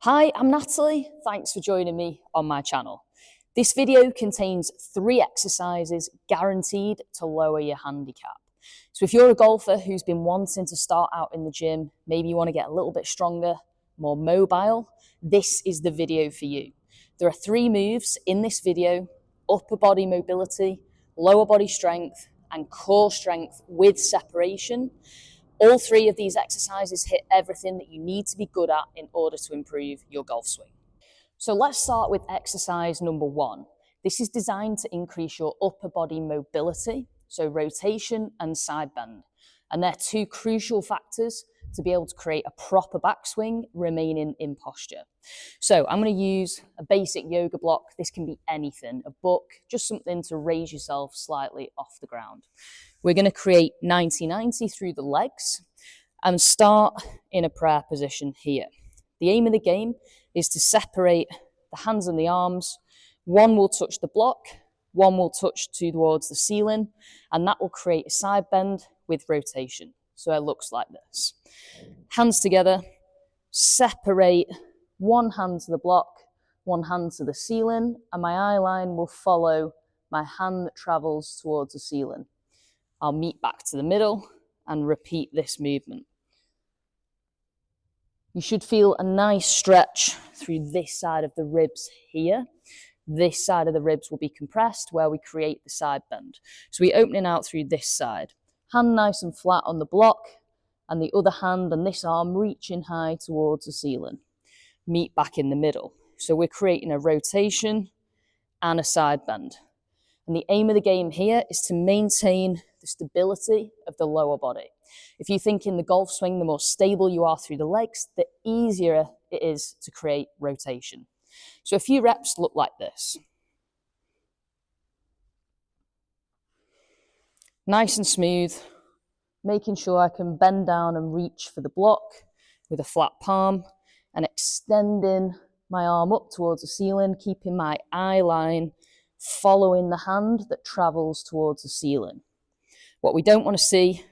Hi, I'm Natalie. Thanks for joining me on my channel. This video contains 3 exercises guaranteed to lower your handicap. So if you're a golfer who's been wanting to start out in the gym, maybe you want to get a little bit stronger, more mobile, this is the video for you. There are 3 moves in this video: upper body mobility, lower body strength, and core strength with separation. All 3 of these exercises hit everything that you need to be good at in order to improve your golf swing. So let's start with exercise number 1. This is designed to increase your upper body mobility, so rotation and side bend. And they're 2 crucial factors to be able to create a proper backswing, remaining in posture. So I'm going to use a basic yoga block. This can be anything, a book, just something to raise yourself slightly off the ground. We're going to create 90-90 through the legs and start in a prayer position here. The aim of the game is to separate the hands and the arms. One will touch the block, one will touch towards the ceiling, and that will create a side bend with rotation. So it looks like this. Hands together, separate, one hand to the block, one hand to the ceiling, and my eye line will follow my hand that travels towards the ceiling. I'll meet back to the middle and repeat this movement. You should feel a nice stretch through this side of the ribs here. This side of the ribs will be compressed where we create the side bend. So we're opening out through this side. Hand nice and flat on the block, and the other hand and this arm reaching high towards the ceiling. Meet back in the middle. So we're creating a rotation and a side bend. And the aim of the game here is to maintain the stability of the lower body. If you think in the golf swing, the more stable you are through the legs, the easier it is to create rotation. So a few reps look like this. Nice and smooth, making sure I can bend down and reach for the block with a flat palm and extending my arm up towards the ceiling, keeping my eye line following the hand that travels towards the ceiling. What we don't want to see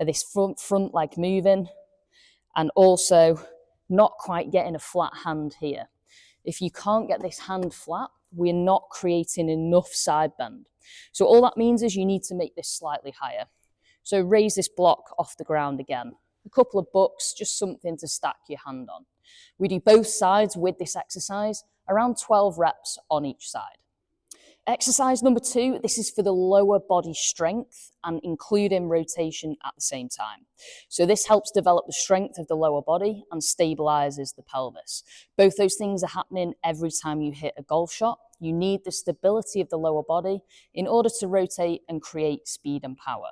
are this front leg moving and also not quite getting a flat hand here. If you can't get this hand flat, we're not creating enough side bend. So all that means is you need to make this slightly higher. So raise this block off the ground again. A couple of books, just something to stack your hand on. We do both sides with this exercise, around 12 reps on each side. Exercise number 2, this is for the lower body strength and including rotation at the same time. So this helps develop the strength of the lower body and stabilizes the pelvis. Both those things are happening every time you hit a golf shot. You need the stability of the lower body in order to rotate and create speed and power.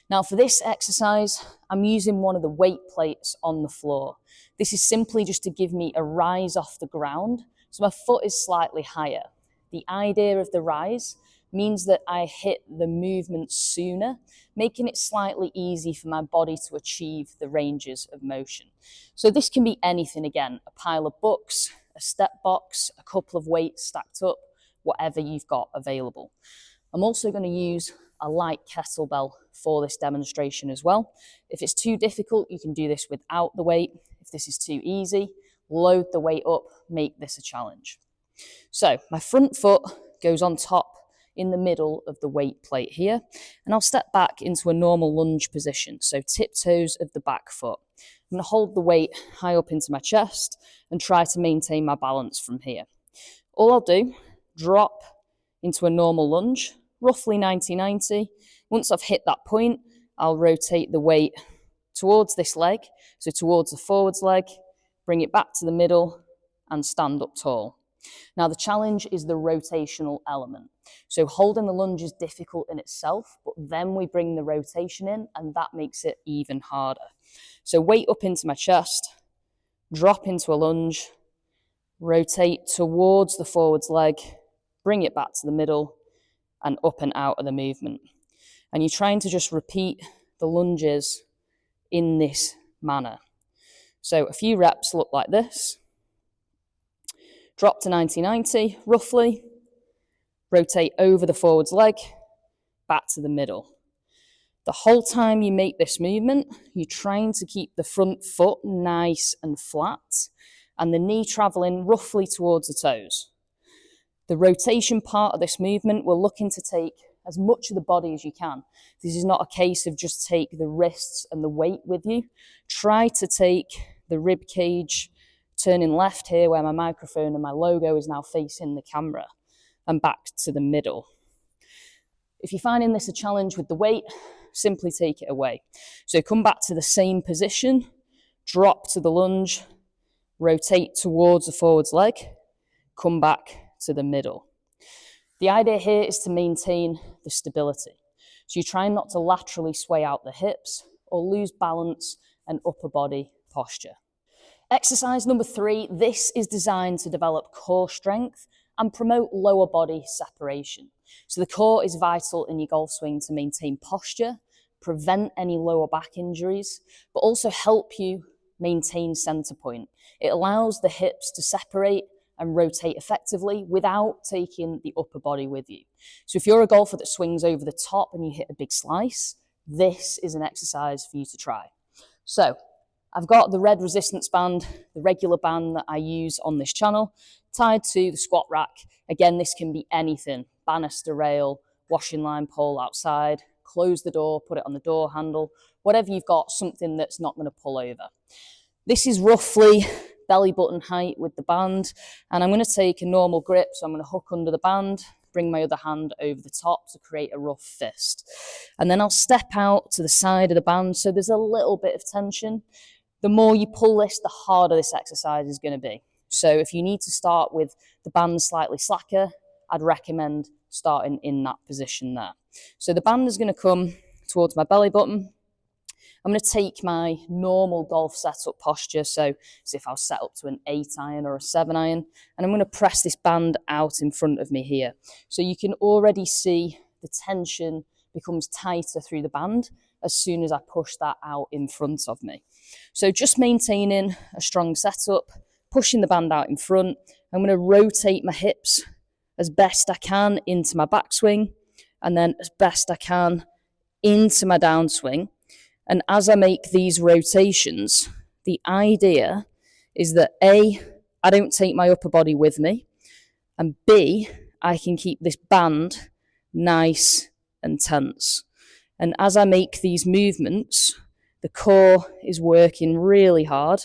Now for this exercise, I'm using one of the weight plates on the floor. This is simply just to give me a rise off the ground, so my foot is slightly higher. The idea of the rise means that I hit the movement sooner, making it slightly easy for my body to achieve the ranges of motion. So this can be anything again, a pile of books, a step box, a couple of weights stacked up, whatever you've got available. I'm also going to use a light kettlebell for this demonstration as well. If it's too difficult, you can do this without the weight. If this is too easy, load the weight up, make this a challenge. So my front foot goes on top in the middle of the weight plate here, and I'll step back into a normal lunge position, so tiptoes of the back foot. I'm going to hold the weight high up into my chest and try to maintain my balance from here. All I'll do, drop into a normal lunge, roughly 90-90. Once I've hit that point, I'll rotate the weight towards this leg, so towards the forwards leg, bring it back to the middle and stand up tall. Now the challenge is the rotational element. So holding the lunge is difficult in itself, but then we bring the rotation in and that makes it even harder. So weight up into my chest, drop into a lunge, rotate towards the forwards leg, bring it back to the middle and up and out of the movement. And you're trying to just repeat the lunges in this manner. So a few reps look like this. Drop to 90-90, roughly. Rotate over the forwards leg, back to the middle. The whole time you make this movement, you're trying to keep the front foot nice and flat and the knee traveling roughly towards the toes. The rotation part of this movement, we're looking to take as much of the body as you can. This is not a case of just take the wrists and the weight with you. Try to take the rib cage, turning left here where my microphone and my logo is now facing the camera, and back to the middle. If you're finding this a challenge with the weight, simply take it away. So come back to the same position, drop to the lunge, rotate towards the forwards leg, come back to the middle. The idea here is to maintain the stability. So you're trying not to laterally sway out the hips or lose balance and upper body posture. Exercise number 3, this is designed to develop core strength and promote lower body separation. So the core is vital in your golf swing to maintain posture, prevent any lower back injuries, but also help you maintain center point. It allows the hips to separate and rotate effectively without taking the upper body with you. So if you're a golfer that swings over the top and you hit a big slice, this is an exercise for you to try. So I've got the red resistance band, the regular band that I use on this channel, tied to the squat rack. Again, this can be anything, banister rail, washing line pole outside, close the door, put it on the door handle, whatever you've got, something that's not going to pull over. This is roughly belly button height with the band, and I'm going to take a normal grip, so I'm going to hook under the band, bring my other hand over the top to create a rough fist. And then I'll step out to the side of the band, so there's a little bit of tension. The more you pull this, the harder this exercise is going to be. So if you need to start with the band slightly slacker, I'd recommend starting in that position there. So the band is going to come towards my belly button. I'm going to take my normal golf setup posture, so as if I was set up to an 8 iron or a 7 iron, and I'm going to press this band out in front of me here. So you can already see the tension becomes tighter through the band as soon as I push that out in front of me. So just maintaining a strong setup, pushing the band out in front. I'm going to rotate my hips as best I can into my backswing, and then as best I can into my downswing. And as I make these rotations, the idea is that A, I don't take my upper body with me, and B, I can keep this band nice and tense. And as I make these movements, the core is working really hard,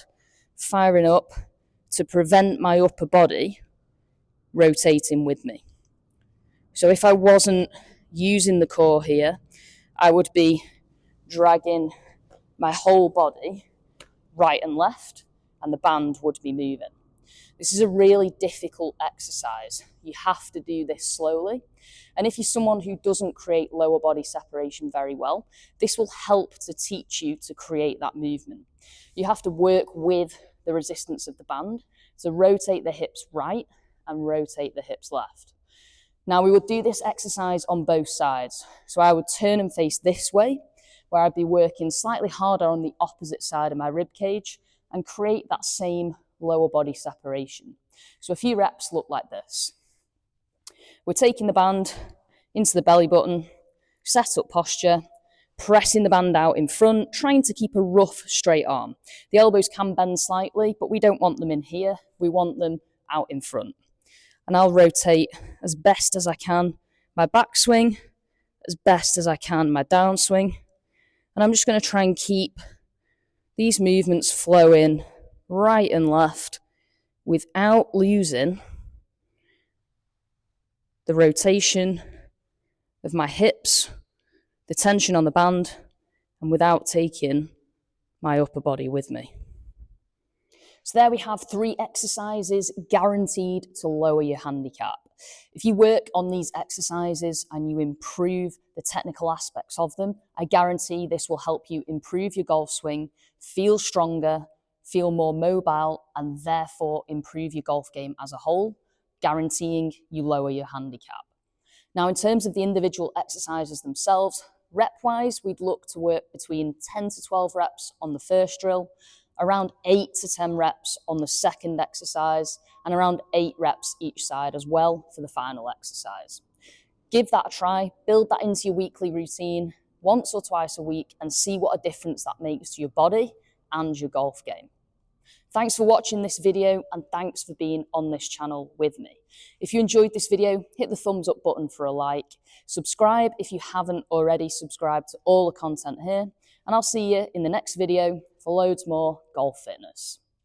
firing up to prevent my upper body rotating with me. So if I wasn't using the core here, I would be dragging my whole body right and left, and the band would be moving. This is a really difficult exercise. You have to do this slowly. And if you're someone who doesn't create lower body separation very well, this will help to teach you to create that movement. You have to work with the resistance of the band to rotate the hips right and rotate the hips left. Now we would do this exercise on both sides. So I would turn and face this way, where I'd be working slightly harder on the opposite side of my rib cage and create that same lower body separation. So a few reps look like this. We're taking the band into the belly button, set up posture, pressing the band out in front, trying to keep a rough straight arm. The elbows can bend slightly, but we don't want them in here. We want them out in front. And I'll rotate as best as I can my backswing, as best as I can my downswing. And I'm just going to try and keep these movements flowing right and left without losing the rotation of my hips, the tension on the band, and without taking my upper body with me. So there we have 3 exercises guaranteed to lower your handicap. If you work on these exercises and you improve the technical aspects of them, I guarantee this will help you improve your golf swing, feel stronger, feel more mobile, and therefore improve your golf game as a whole, guaranteeing you lower your handicap. Now, in terms of the individual exercises themselves, rep-wise, we'd look to work between 10 to 12 reps on the first drill, around 8 to 10 reps on the second exercise, and around 8 reps each side as well for the final exercise. Give that a try, build that into your weekly routine once or twice a week, and see what a difference that makes to your body and your golf game. Thanks for watching this video and thanks for being on this channel with me. If you enjoyed this video, hit the thumbs up button for a like. Subscribe if you haven't already subscribed to all the content here. And I'll see you in the next video for loads more golf fitness.